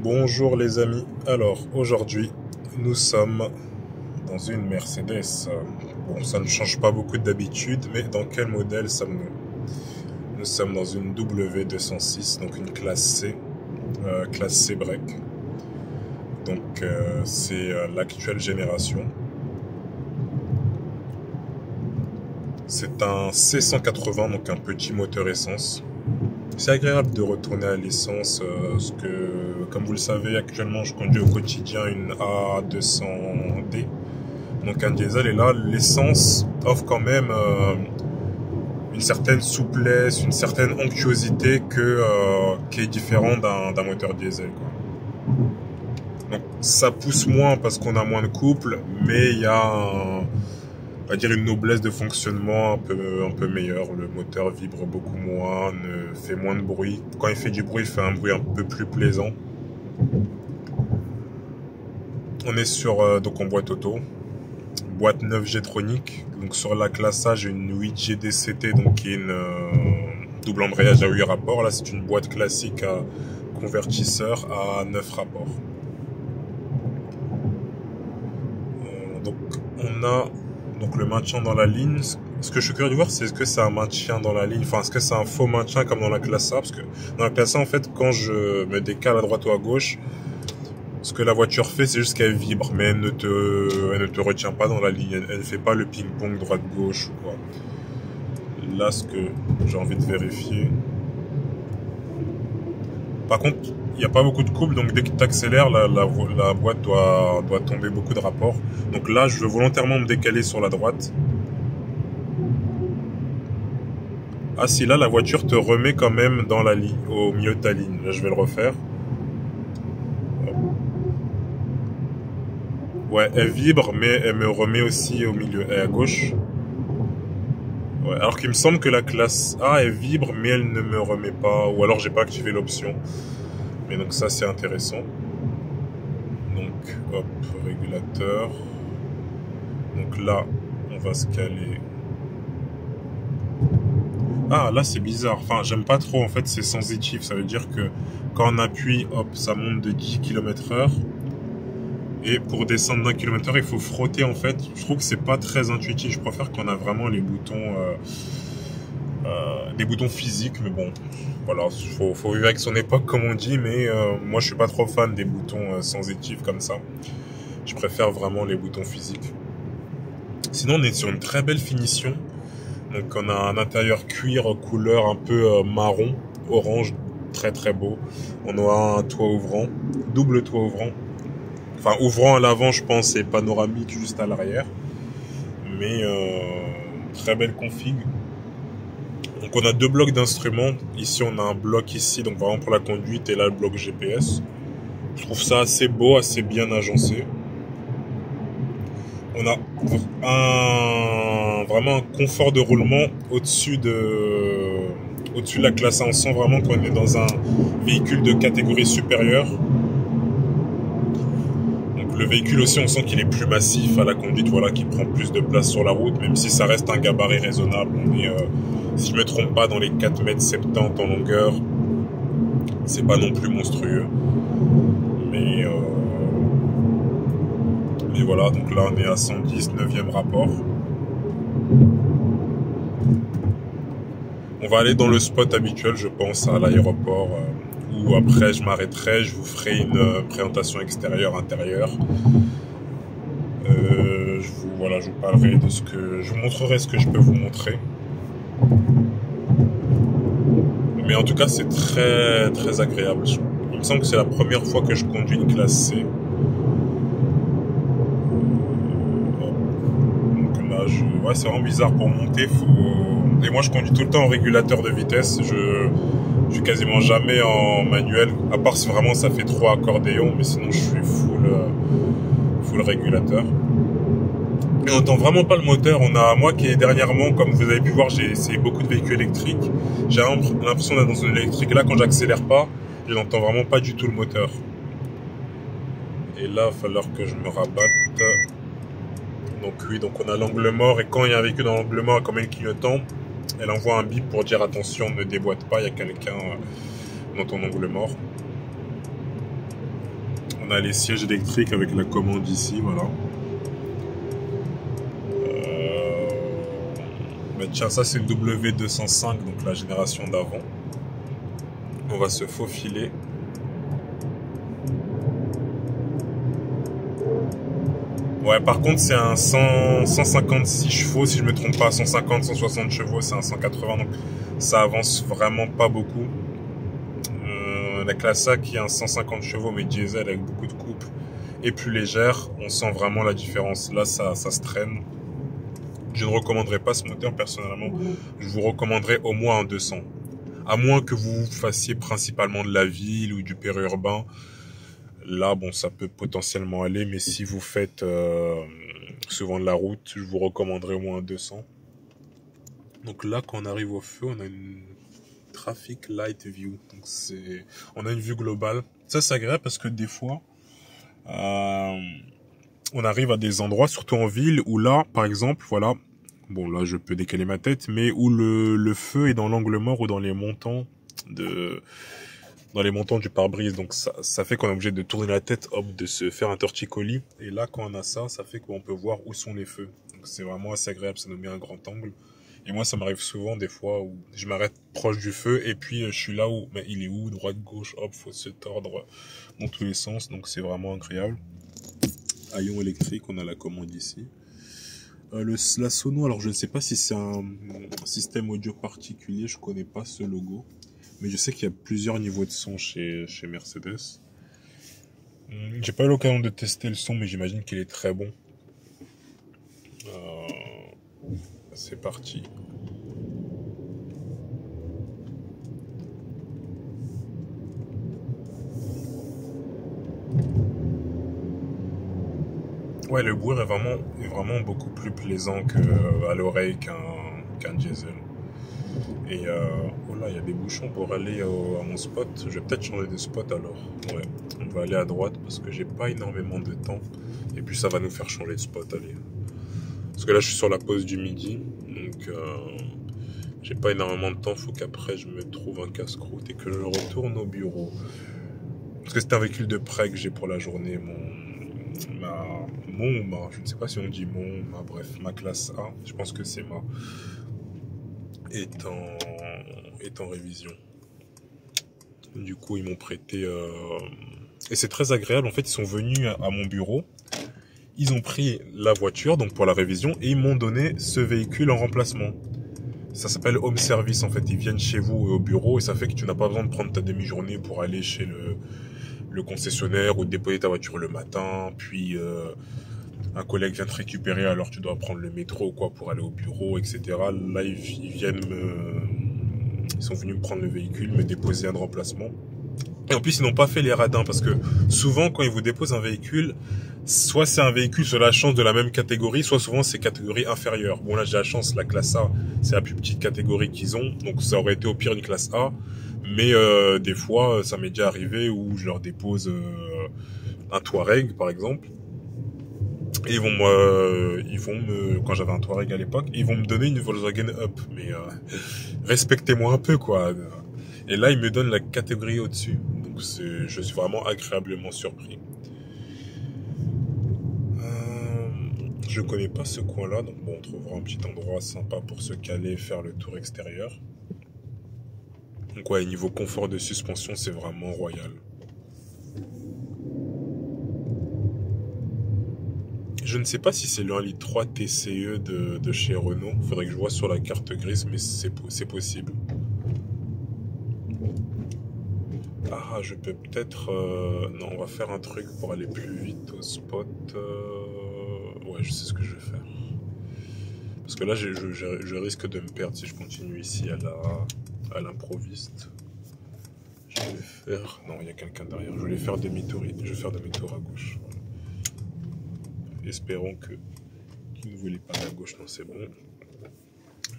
Bonjour les amis, alors aujourd'hui nous sommes dans une Mercedes. Bon, ça ne change pas beaucoup d'habitude, mais dans quel modèle sommes-nous? Nous sommes dans une W206, donc une classe C break. Donc c'est l'actuelle génération. C'est un C180, donc un petit moteur essence. C'est agréable de retourner à l'essence, parce que, comme vous le savez, actuellement, je conduis au quotidien une A200D, donc un diesel, et là, l'essence offre quand même une certaine souplesse, une certaine onctuosité qui est différente d'un moteur diesel, quoi. Donc, ça pousse moins parce qu'on a moins de couple, mais il y a on va dire une noblesse de fonctionnement un peu meilleure. Le moteur vibre beaucoup moins, fait moins de bruit. Quand il fait du bruit, il fait un bruit un peu plus plaisant. On est sur donc en boîte auto, boîte 9 G-Tronic. Donc sur la classe A, j'ai une 8G DCT, donc qui est une double embrayage à 8 rapports. Là, c'est une boîte classique à convertisseur à 9 rapports. Donc on a donc le maintien dans la ligne. Ce que je suis curieux de voir, c'est est-ce que c'est un maintien dans la ligne, enfin est-ce que c'est un faux maintien comme dans la classe A, parce que dans la classe A, en fait, quand je me décale à droite ou à gauche, ce que la voiture fait, c'est juste qu'elle vibre, mais elle ne te retient pas dans la ligne, elle ne fait pas le ping-pong droite-gauche ou quoi. Là, ce que j'ai envie de vérifier. Par contre, il n'y a pas beaucoup de couple, donc dès que tu accélères, la boîte doit tomber beaucoup de rapports. Donc là, je veux volontairement me décaler sur la droite. Ah si, là, la voiture te remet quand même dans la ligne, au milieu de ta ligne. Là, je vais le refaire. Ouais, elle vibre, mais elle me remet aussi au milieu et à gauche. Ouais, alors qu'il me semble que la classe A, elle vibre, mais elle ne me remet pas. Ou alors, j'ai pas activé l'option. Mais donc ça, c'est intéressant. Donc, hop, régulateur. Donc là, on va se caler. Ah, là, c'est bizarre. Enfin, j'aime pas trop. En fait, c'est sensitif. Ça veut dire que quand on appuie, hop, ça monte de 10 km/h. Et pour descendre d'1 km/h, il faut frotter, en fait. Je trouve que c'est pas très intuitif. Je préfère qu'on a vraiment les boutons, des boutons physiques. Mais bon, voilà, faut vivre avec son époque, comme on dit. Mais moi, je suis pas trop fan des boutons sensitifs comme ça. Je préfère vraiment les boutons physiques. Sinon, on est sur une très belle finition. Donc on a un intérieur cuir couleur un peu marron, orange, très très beau. On a un toit ouvrant, double toit ouvrant. Enfin ouvrant à l'avant je pense et panoramique juste à l'arrière. Mais très belle config. Donc on a deux blocs d'instruments. Ici on a un bloc ici, donc vraiment pour la conduite, et là le bloc GPS. Je trouve ça assez beau, assez bien agencé. On a vraiment un confort de roulement au-dessus de la classe A. On sent vraiment qu'on est dans un véhicule de catégorie supérieure. Donc le véhicule aussi, on sent qu'il est plus massif à la conduite, voilà, qui prend plus de place sur la route, même si ça reste un gabarit raisonnable. On est, si je me trompe pas, dans les 4,70 m en longueur. C'est pas non plus monstrueux. Mais voilà, donc là on est à 110, 9e rapport. On va aller dans le spot habituel, je pense, à l'aéroport, où après je m'arrêterai, je vous ferai une présentation extérieure, intérieure. Je vous parlerai de je vous montrerai ce que je peux vous montrer. Mais en tout cas, c'est très très agréable. Il me semble que c'est la première fois que je conduis une classe C. Ouais, c'est vraiment bizarre pour monter. Et moi, je conduis tout le temps en régulateur de vitesse. Je suis quasiment jamais en manuel, à part si vraiment ça fait trop accordéon, mais sinon je suis full régulateur. Et on n'entend vraiment pas le moteur. Moi qui est dernièrement, comme vous avez pu voir, j'ai essayé beaucoup de véhicules électriques. J'ai l'impression d'être dans une électrique. Et là, quand j'accélère pas, je n'entends vraiment pas du tout le moteur. Et là, il va falloir que je me rabatte. Donc oui, donc on a l'angle mort, et quand il y a un véhicule dans l'angle mort comme elle clignotant, elle envoie un bip pour dire attention, ne déboîte pas, il y a quelqu'un dans ton angle mort. On a les sièges électriques avec la commande ici, voilà. Bah tiens, ça c'est une W205, donc la génération d'avant. On va se faufiler. Ouais, par contre, c'est un 156 chevaux, si je me trompe pas, 150, 160 chevaux, c'est un 180, donc ça avance vraiment pas beaucoup. La classe A qui est un 150 chevaux, mais diesel avec beaucoup de coupe et plus légère, on sent vraiment la différence. Là, ça se traîne. Je ne recommanderais pas ce moteur personnellement. Je vous recommanderais au moins un 200. À moins que vous fassiez principalement de la ville ou du périurbain. Là, bon, ça peut potentiellement aller, mais si vous faites souvent de la route, je vous recommanderais au moins un 200. Donc là, quand on arrive au feu, on a une Traffic Light View. Donc on a une vue globale. Ça, c'est agréable parce que des fois, on arrive à des endroits, surtout en ville, où là, par exemple, voilà, bon là je peux décaler ma tête, mais où le feu est dans l'angle mort ou dans les montants du pare-brise. Donc ça fait qu'on est obligé de tourner la tête, hop, de se faire un torticolis. Et là, quand on a ça, ça fait qu'on peut voir où sont les feux. Donc c'est vraiment assez agréable, ça nous met un grand angle. Et moi, ça m'arrive souvent des fois où je m'arrête proche du feu et puis je suis là où, mais il est où, droite, gauche, hop, faut se tordre dans tous les sens. Donc c'est vraiment agréable. Haillon électrique, on a la commande ici. La sono, alors je ne sais pas si c'est un système audio particulier, je connais pas ce logo. Mais je sais qu'il y a plusieurs niveaux de son chez Mercedes. J'ai pas eu l'occasion de tester le son, mais j'imagine qu'il est très bon. C'est parti. Ouais, le bruit est vraiment beaucoup plus plaisant à l'oreille qu'un diesel. Et oh là, il y a des bouchons pour aller à mon spot. Je vais peut-être changer de spot alors. Ouais, on va aller à droite parce que j'ai pas énormément de temps. Et puis ça va nous faire changer de spot, allez. Parce que là, je suis sur la pause du midi. Donc, j'ai pas énormément de temps. Faut qu'après, je me trouve un casse-croûte et que je retourne au bureau. Parce que c'est un véhicule de prêt que j'ai pour la journée. Je ne sais pas si on dit bref, ma classe A. Je pense que c'est ma. Est en révision. Du coup, ils m'ont prêté... Et c'est très agréable. En fait, ils sont venus à mon bureau. Ils ont pris la voiture, donc pour la révision, et ils m'ont donné ce véhicule en remplacement. Ça s'appelle home service, en fait. Ils viennent chez vous au bureau, et ça fait que tu n'as pas besoin de prendre ta demi-journée pour aller chez le concessionnaire ou déposer ta voiture le matin, puis un collègue vient te récupérer alors tu dois prendre le métro ou quoi pour aller au bureau, etc. Là, ils sont venus me prendre le véhicule, me déposer un remplacement. Et en plus, ils n'ont pas fait les radins parce que souvent, quand ils vous déposent un véhicule, soit c'est un véhicule sur la chance de la même catégorie, soit souvent c'est catégorie inférieure. Bon, là, j'ai la chance, la classe A, c'est la plus petite catégorie qu'ils ont, donc ça aurait été au pire une classe A. Mais des fois, ça m'est déjà arrivé où je leur dépose un Touareg, par exemple. Et quand j'avais un Touareg à l'époque, ils vont me donner une Volkswagen Up. Mais respectez-moi un peu, quoi. Et là, ils me donnent la catégorie au-dessus. Donc je suis vraiment agréablement surpris. Je connais pas ce coin-là, donc bon, on trouvera un petit endroit sympa pour se caler et faire le tour extérieur. Donc ouais, niveau confort de suspension, c'est vraiment royal. Je ne sais pas si c'est le 1,3 litre TCE de chez Renault. Faudrait que je vois sur la carte grise, mais c'est possible. Ah, je peux peut-être... Non, on va faire un truc pour aller plus vite au spot. Ouais, je sais ce que je vais faire. Parce que là, je risque de me perdre si je continue ici à l'improviste. Je vais faire... Non, il y a quelqu'un derrière. Je vais faire demi-tour. Je vais faire demi-tour à gauche. Espérons qu'il ne voulait pas à gauche. Non, c'est bon.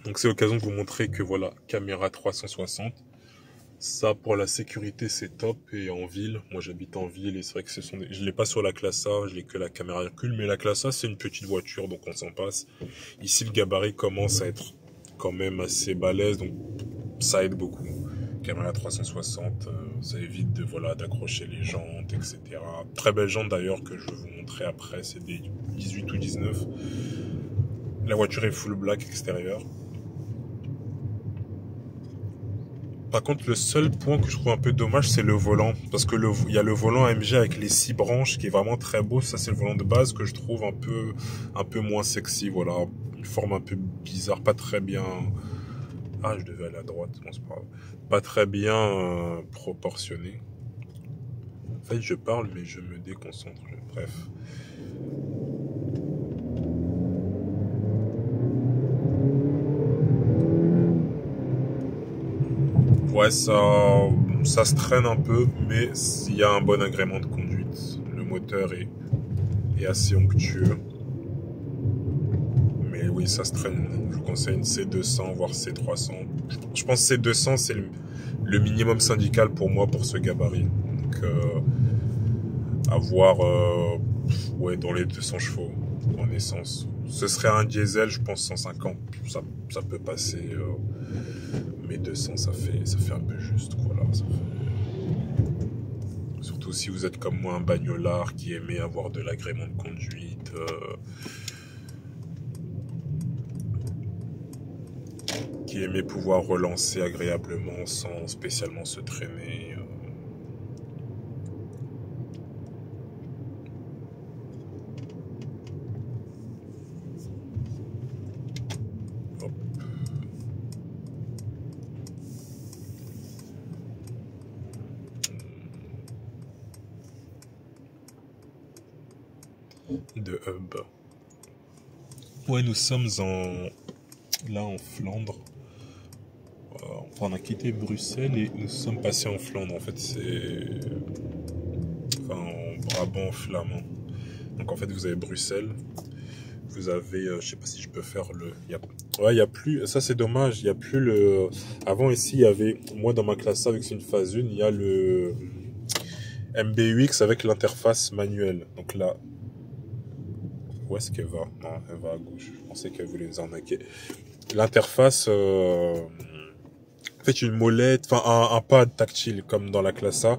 Donc c'est l'occasion de vous montrer que voilà, caméra 360. Ça, pour la sécurité, c'est top. Et en ville, moi j'habite en ville et c'est vrai que je l'ai pas sur la classe A, je l'ai que la caméra recul. Mais la classe A, c'est une petite voiture, donc on s'en passe. Ici, le gabarit commence à être quand même assez balèze, donc ça aide beaucoup. caméra 360, ça évite de voilà d'accrocher les jantes, etc. Très belles jantes d'ailleurs que je vais vous montrer après, c'est des 18 ou 19. La voiture est full black extérieur. Par contre, le seul point que je trouve un peu dommage, c'est le volant. Parce que il y a le volant AMG avec les 6 branches qui est vraiment très beau. Ça, c'est le volant de base que je trouve un peu moins sexy. Voilà, une forme un peu bizarre, pas très bien. Ah, je devais aller à droite. Non, c'est pas grave. Pas très bien proportionné. En fait, je parle, mais je me déconcentre. Bref. Ouais, ça se traîne un peu, mais il y a un bon agrément de conduite. Le moteur est assez onctueux. Mais oui, ça se traîne. Je vous conseille une C200, voire C300. Je pense que C200, c'est le minimum syndical pour moi pour ce gabarit. Donc, avoir ouais, dans les 200 chevaux en essence. Ce serait un diesel, je pense 150. Ça peut passer. Mais 200, ça fait un peu juste, quoi, là. Surtout si vous êtes comme moi un bagnolard qui aimait avoir de l'agrément de conduite. Qui aimait pouvoir relancer agréablement sans spécialement se traîner. Hop. De hub. Ouais, nous sommes là en Flandre. On a quitté Bruxelles et nous sommes passés en Flandre. En fait, en Brabant flamand. Donc en fait, vous avez Bruxelles. Vous avez, je sais pas si je peux faire ouais, il y a plus, ça c'est dommage, il y a plus avant ici, il y avait, moi dans ma classe avec une phase 1, il y a le MBUX avec l'interface manuelle. Donc là, où est-ce qu'elle va? Non, elle va à gauche. Je pensais qu'elle voulait nous arnaquer. L'interface, en fait, une molette, enfin un pad tactile comme dans la classe A,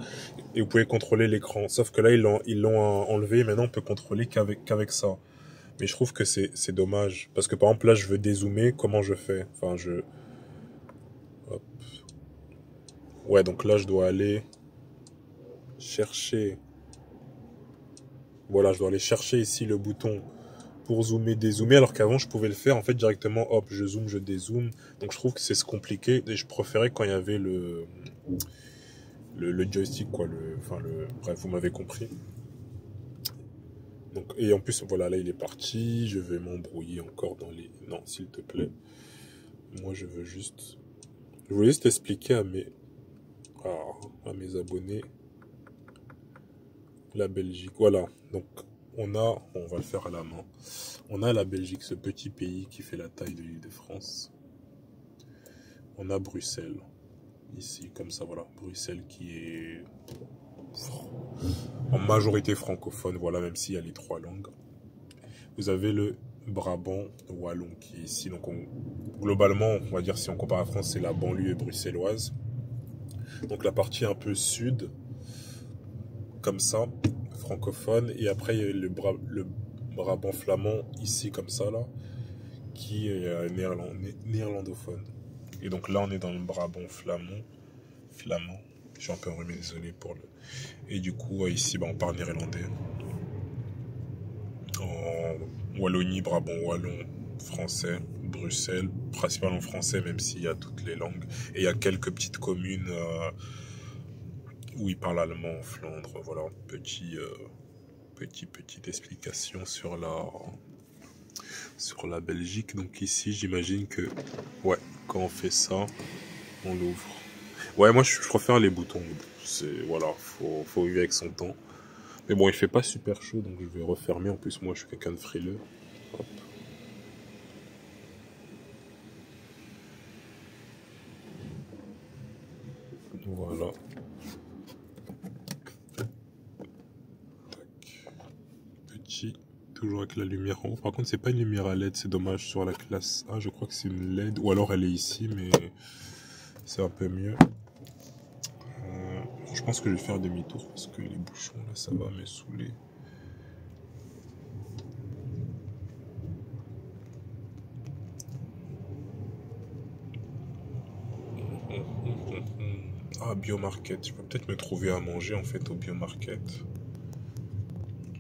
et vous pouvez contrôler l'écran. Sauf que là, ils l'ont enlevé. Maintenant, on peut contrôler qu'avec ça. Mais je trouve que c'est dommage. Parce que par exemple, là, je veux dézoomer. Comment je fais? Enfin, hop. Ouais, donc là, je dois aller chercher. Voilà, je dois aller chercher ici le bouton pour zoomer, dézoomer. Alors qu'avant, je pouvais le faire en fait directement. Hop, je zoome, je dézoome. Donc je trouve que c'est compliqué. Et je préférais quand il y avait le joystick, quoi. Bref, vous m'avez compris. Donc, et en plus, voilà, là, il est parti. Je vais m'embrouiller encore dans les... Non, s'il te plaît. Moi, je voulais juste expliquer à mes abonnés la Belgique. Voilà. Donc, on va le faire à la main. On a la Belgique, ce petit pays qui fait la taille de l'île de France. On a Bruxelles. Ici, comme ça, voilà. Bruxelles qui est en majorité francophone, voilà, même s'il y a les 3 langues. Vous avez le Brabant wallon qui est ici. Donc, globalement, on va dire, si on compare à la France, c'est la banlieue bruxelloise. Donc, la partie un peu sud, comme ça, francophone. Et après, il y a le Brabant flamand, ici, comme ça, là, qui est néerlandophone. Et donc là, on est dans le Brabant flamand. Je suis un peu enrhumé, désolé pour le... Et du coup, ici, on parle néerlandais. En Wallonie, Brabant wallon, français, Bruxelles, principalement français, même s'il y a toutes les langues. Et il y a quelques petites communes où ils parlent allemand, Flandre. Voilà, petite explication sur la Belgique. Donc ici, j'imagine que, ouais, quand on fait ça, on l'ouvre. Ouais, moi, je préfère les boutons. Voilà, faut vivre avec son temps. Mais bon, il fait pas super chaud, donc je vais refermer. En plus, moi, je suis quelqu'un de frileux. Hop. Voilà. Tac. Petit. Toujours avec la lumière en haut. Par contre, c'est pas une lumière à LED, c'est dommage. Sur la classe A, je crois que c'est une LED. Ou alors elle est ici, mais c'est un peu mieux. pense que je vais faire demi-tour parce que les bouchons là, ça va me saouler. Ah, Biomarket. Je peux peut-être me trouver à manger en fait au Biomarket.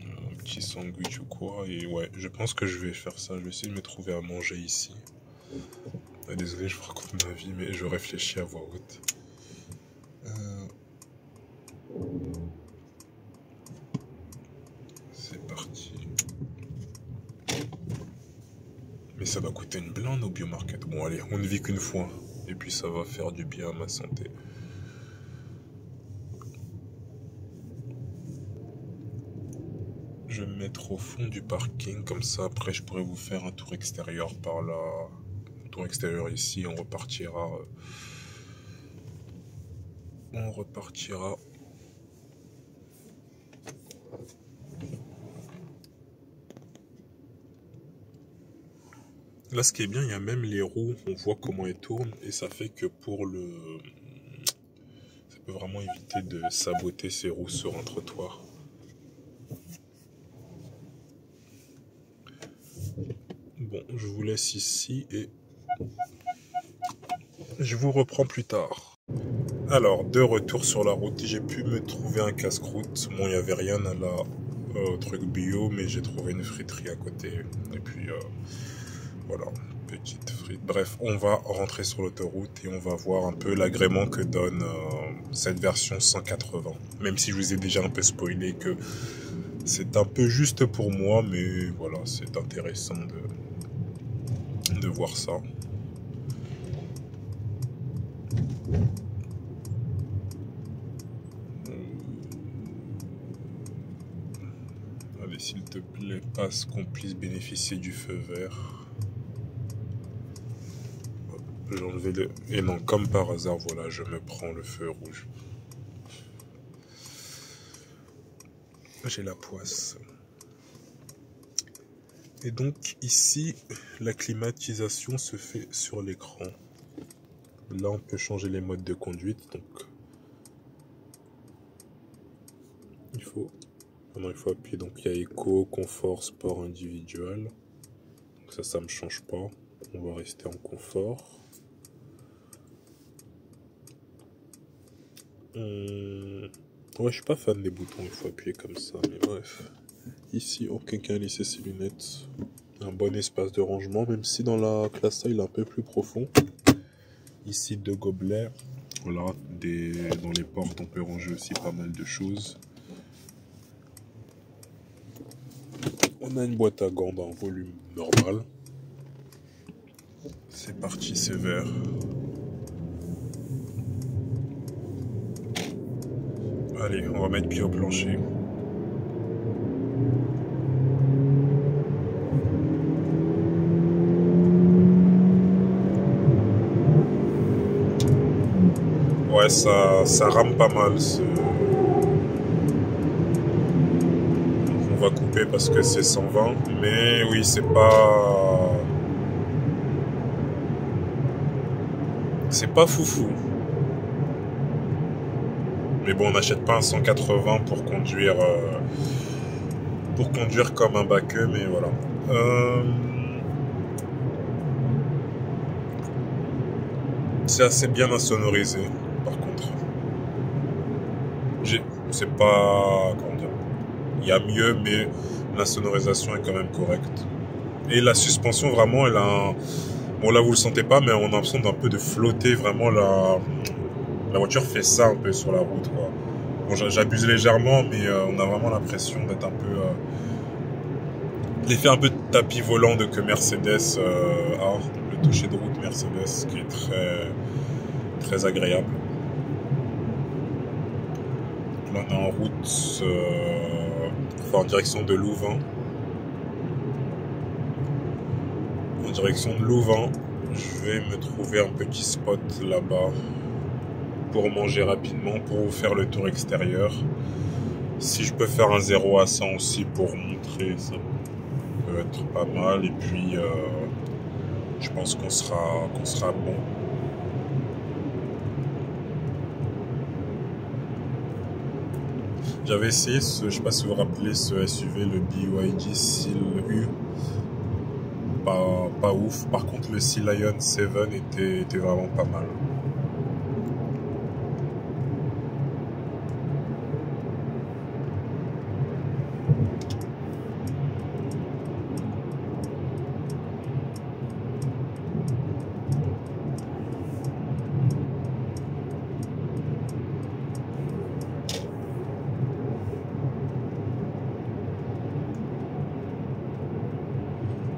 Un petit sandwich ou quoi. Et ouais, je pense que je vais faire ça. Je vais essayer de me trouver à manger ici. Ah, désolé, je vous raconte ma vie, mais je réfléchis à voix haute. C'est parti. Mais ça va coûter une blinde au Biomarket. Bon, allez, on ne vit qu'une fois. Et puis ça va faire du bien à ma santé. Je vais me mettre au fond du parking, comme ça après je pourrais vous faire un tour extérieur par là. Un tour extérieur ici, on repartira. On repartira. Là, ce qui est bien, il y a même les roues, on voit comment elles tournent, et ça fait que pour le... Ça peut vraiment éviter de saboter ces roues sur un trottoir. Bon, je vous laisse ici et je vous reprends plus tard. Alors, de retour sur la route, j'ai pu me trouver un casse-croûte. Bon, il n'y avait rien à la truc bio, mais j'ai trouvé une friterie à côté. Et puis, voilà, petite frite. Bref, on va rentrer sur l'autoroute et on va voir un peu l'agrément que donne cette version 180. Même si je vous ai déjà un peu spoilé que c'est un peu juste pour moi, mais voilà, c'est intéressant de voir ça. Allez, s'il te plaît, passe qu'on puisse bénéficier du feu vert. J'ai enlevé le... Et non, comme par hasard, voilà, je me prends le feu rouge. J'ai la poisse. Et donc, ici, la climatisation se fait sur l'écran. Là, on peut changer les modes de conduite, donc... Il faut appuyer. Donc, il y a éco, confort, sport individuel. Donc ça me change pas. On va rester en confort. Ouais, je suis pas fan des boutons, il faut appuyer comme ça, mais bref. Ici, quelqu'un a laissé ses lunettes. Un bon espace de rangement, même si dans la classe A, il est un peu plus profond. Ici, 2 gobelets. Voilà, dans les portes, on peut ranger aussi pas mal de choses. On a une boîte à gants d'un volume normal. C'est parti, c'est vert. Allez, on va mettre pied au plancher. Ouais, ça rame pas mal. On va couper parce que c'est 120. Mais oui, c'est pas... C'est pas foufou. Mais bon, on n'achète pas un 180 pour conduire comme un baqueux, mais voilà. C'est assez bien insonorisé, par contre. C'est pas... Comment dire? Il y a mieux, mais l'insonorisation est quand même correcte. Et la suspension, vraiment, elle a un... Bon, là, vous le sentez pas, mais on a l'impression d'un peu de flotter. Vraiment, la voiture fait ça un peu sur la route, quoi. Bon, j'abuse légèrement, mais on a vraiment l'impression d'être un peu... L'effet un peu de tapis volant que Mercedes a. Le toucher de route Mercedes, qui est très, très agréable. Là, on est en route... en direction de Louvain. En direction de Louvain, je vais me trouver un petit spot là-bas pour manger rapidement, pour vous faire le tour extérieur. Si je peux faire un 0 à 100 aussi pour montrer, ça peut être pas mal. Et puis, je pense qu'on sera bon. J'avais essayé je sais pas si vous vous rappelez, ce SUV, le BYD Seal U. Pas ouf. Par contre, le Sea Lion 7 était vraiment pas mal.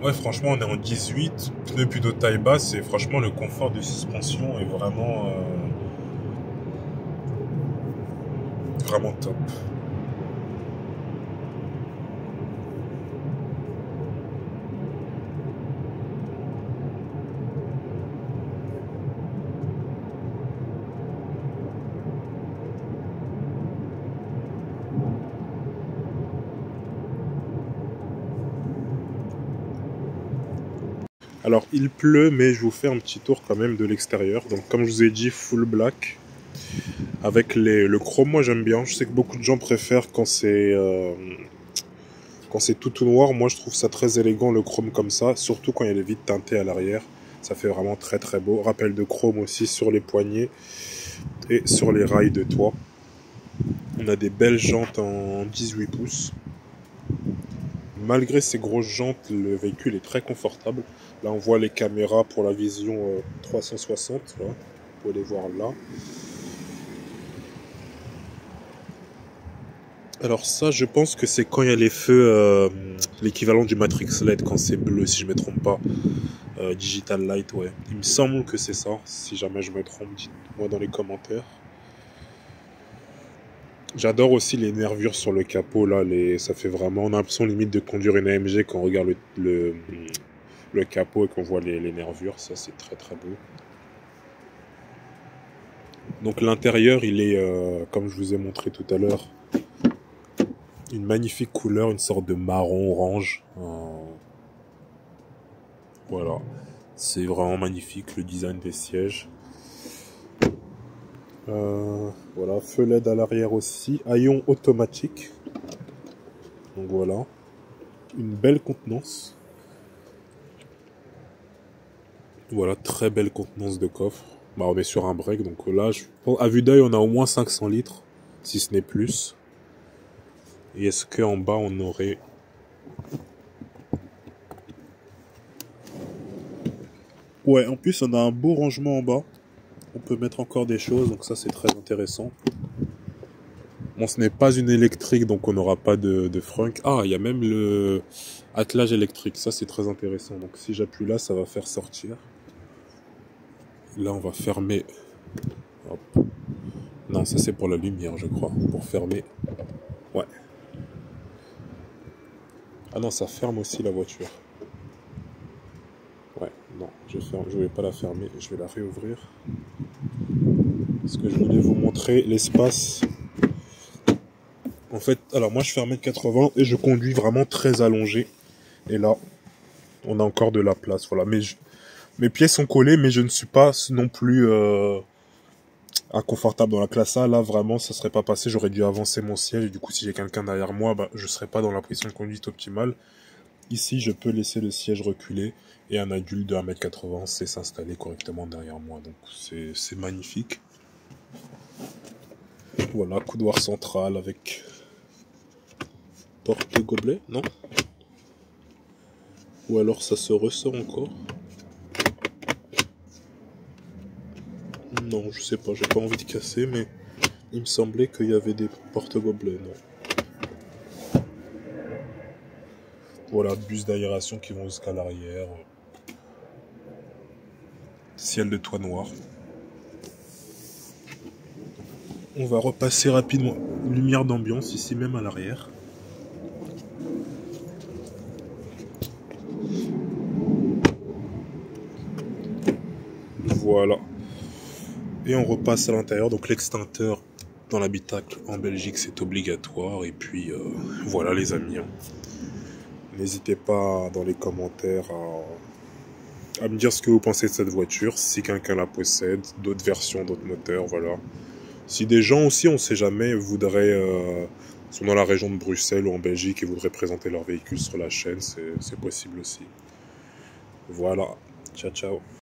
Ouais, franchement, on est en 18, pneus plutôt taille basse et franchement, le confort de suspension est vraiment top. Alors, il pleut, mais je vous fais un petit tour quand même de l'extérieur. Donc, comme je vous ai dit, full black. Avec le chrome, moi j'aime bien. Je sais que beaucoup de gens préfèrent quand c'est tout noir. Moi, je trouve ça très élégant, le chrome comme ça. Surtout quand il y a les vitres teintées à l'arrière. Ça fait vraiment très très beau. Rappel de chrome aussi sur les poignées et sur les rails de toit. On a des belles jantes en 18 pouces. Malgré ces grosses jantes, le véhicule est très confortable. Là, on voit les caméras pour la vision 360. Là. Vous pouvez les voir là. Alors ça, je pense que c'est quand il y a les feux, l'équivalent du Matrix LED, quand c'est bleu, si je ne me trompe pas. Digital Light, ouais. Il me semble que c'est ça. Si jamais je me trompe, dites-moi dans les commentaires. J'adore aussi les nervures sur le capot, là. Ça fait vraiment... On a l'impression limite de conduire une AMG quand on regarde le capot et qu'on voit les nervures. Ça, c'est très très beau. Donc l'intérieur, il est, comme je vous ai montré tout à l'heure, une magnifique couleur, une sorte de marron orange. Voilà, c'est vraiment magnifique le design des sièges. Voilà, feu LED à l'arrière aussi, haillon automatique. Donc voilà, une belle contenance. Voilà, très belle contenance de coffre. Bah, on est sur un break, donc là, à vue d'œil, on a au moins 500 litres, si ce n'est plus. Et est-ce qu'en bas, on aurait... Ouais, en plus, on a un beau rangement en bas. On peut mettre encore des choses, donc ça, c'est très intéressant. Bon, ce n'est pas une électrique, donc on n'aura pas de frunk. Ah, il y a même le attelage électrique. Ça, c'est très intéressant. Donc, si j'appuie là, ça va faire sortir. Là, on va fermer. Hop. Non, ça, c'est pour la lumière, je crois. Pour fermer. Ouais. Ah non, ça ferme aussi la voiture. Ouais, non, je vais pas la fermer. Je vais la réouvrir. Parce que je voulais vous montrer l'espace. En fait, alors moi, je fais 1m80 et je conduis vraiment très allongé. Et là, on a encore de la place. Voilà, mes pieds sont collés, mais je ne suis pas non plus inconfortable dans la classe A. Là, vraiment, ça serait pas passé. J'aurais dû avancer mon siège. Et du coup, si j'ai quelqu'un derrière moi, bah, je serais pas dans la position de conduite optimale. Ici, je peux laisser le siège reculer. Et un adulte de 1m80 sait s'installer correctement derrière moi. Donc, c'est magnifique. Voilà, coudoir central avec porte-gobelet, non? Ou alors ça se ressort encore? Non, je sais pas, j'ai pas envie de casser, mais il me semblait qu'il y avait des porte-gobelets, non. Voilà, bus d'aération qui vont jusqu'à l'arrière. Ciel de toit noir. On va repasser rapidement. Lumière d'ambiance ici même à l'arrière. Voilà. Et on repasse à l'intérieur. Donc l'extincteur dans l'habitacle en Belgique, c'est obligatoire. Et puis voilà les amis. N'hésitez pas dans les commentaires à me dire ce que vous pensez de cette voiture. Si quelqu'un la possède, d'autres versions, d'autres moteurs, voilà. Si des gens aussi, on sait jamais, voudraient sont dans la région de Bruxelles ou en Belgique et voudraient présenter leur véhicule sur la chaîne, c'est possible aussi. Voilà, ciao ciao.